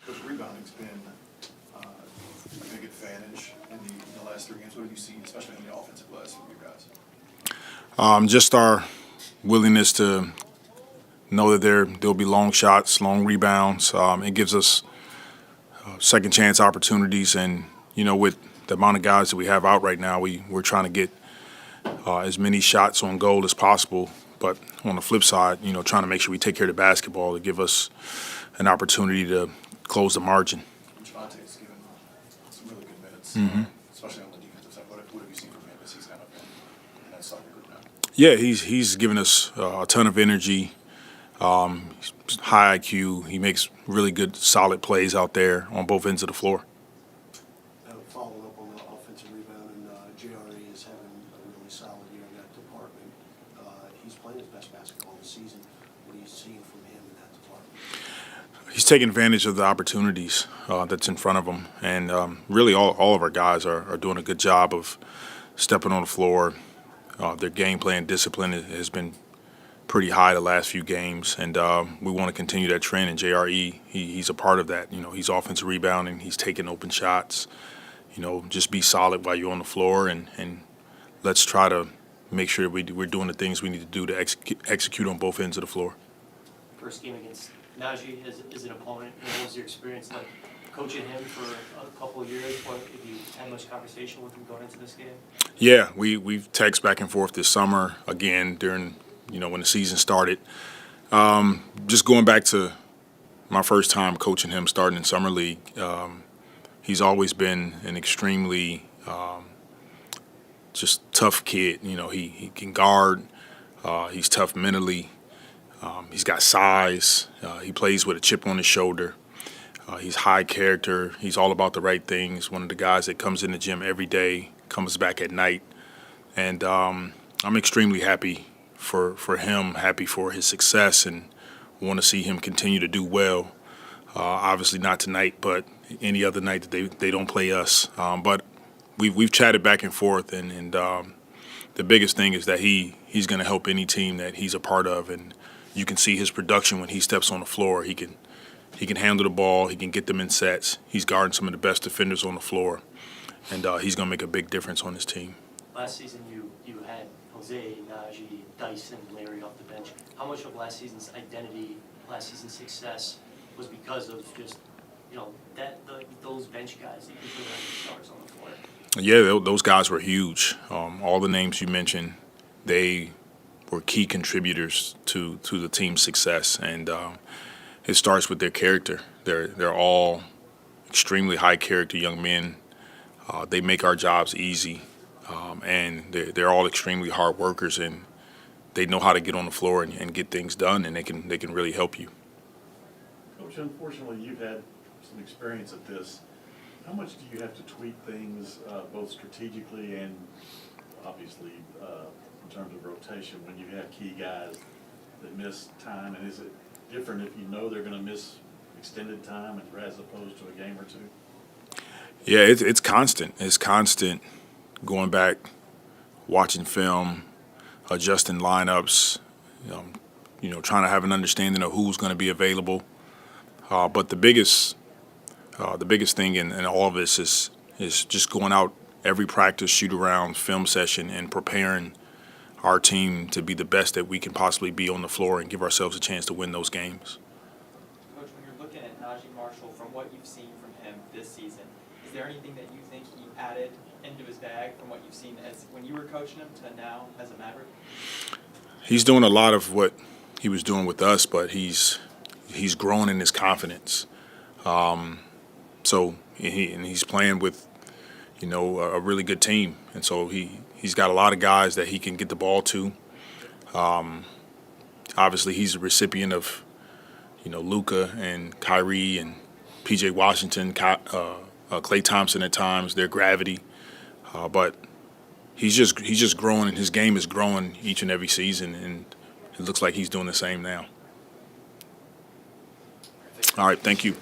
Coach, rebounding's been a big advantage in the last 3 games. What have you seen, especially on the offensive glass from you guys? Just our willingness to know that there'll be long shots, long rebounds. It gives us second chance opportunities, and with the amount of guys that we have out right now, we're trying to get as many shots on goal as possible. But on the flip side, trying to make sure we take care of the basketball to give us an opportunity to close the margin. Javonte's given some really good minutes, especially on the defensive side. What have you seen from him as he's kind of in that soccer group now? Yeah, he's given us a ton of energy, high IQ. He makes really good, solid plays out there on both ends of the floor. Follow up on the offensive rebound, and JRE is having a really solid year in that department. He's playing his best basketball this season. What are you seeing from him in that department? He's taking advantage of the opportunities that's in front of him, and really all of our guys are doing a good job of stepping on the floor. Their game plan discipline has been pretty high the last few games, and we want to continue that trend. And JRE, he's a part of that. He's offensive rebounding. He's taking open shots. Just be solid while you're on the floor, and let's try to make sure we're doing the things we need to do to execute on both ends of the floor. First game against Najee as an opponent, what was your experience like coaching him for a couple of years? If you had much conversation with him going into this game? Yeah, we've texted back and forth this summer again during when the season started. Just going back to my first time coaching him starting in summer league, he's always been an extremely just tough kid. He can guard. He's tough mentally. He's got size. He plays with a chip on his shoulder. He's high character. He's all about the right things. One of the guys that comes in the gym every day, comes back at night. And I'm extremely happy for him, happy for his success, and want to see him continue to do well. Obviously not tonight, but any other night that they don't play us. But we've chatted back and forth, and the biggest thing is that he's going to help any team that he's a part of, and you can see his production when he steps on the floor. He can handle the ball. He can get them in sets. He's guarding some of the best defenders on the floor, and he's going to make a big difference on his team. Last season you had Jose, Najee, Dyson, Larry off the bench. How much of last season's identity, last season's success was because of just those bench guys that you put on the stars on the floor? Yeah, those guys were huge. All the names you mentioned, they were key contributors to the team's success, and it starts with their character. They're all extremely high character young men. They make our jobs easy, and they're all extremely hard workers, and they know how to get on the floor and get things done, and they can really help you. Coach, unfortunately, you've had some experience at this. How much do you have to tweak things, both strategically and obviously in terms of rotation, when you have key guys that miss time? And is it different if you know they're going to miss extended time as opposed to a game or two? Yeah, it's constant. It's constant going back, watching film, adjusting lineups, trying to have an understanding of who's going to be available. But the biggest thing in all of this is just going out every practice, shoot around, film session, and preparing our team to be the best that we can possibly be on the floor and give ourselves a chance to win those games. Coach, when you're looking at Najee Marshall, from what you've seen from him this season, is there anything that you think he added into his bag from what you've seen as when you were coaching him to now as a Maverick? He's doing a lot of what he was doing with us, but he's grown in his confidence. So he's playing with a really good team, and so he's got a lot of guys that he can get the ball to. Obviously, he's a recipient of Luka and Kyrie and P.J. Washington, Klay Thompson at times, their gravity, but he's just growing, and his game is growing each and every season, and it looks like he's doing the same now. All right, thank you.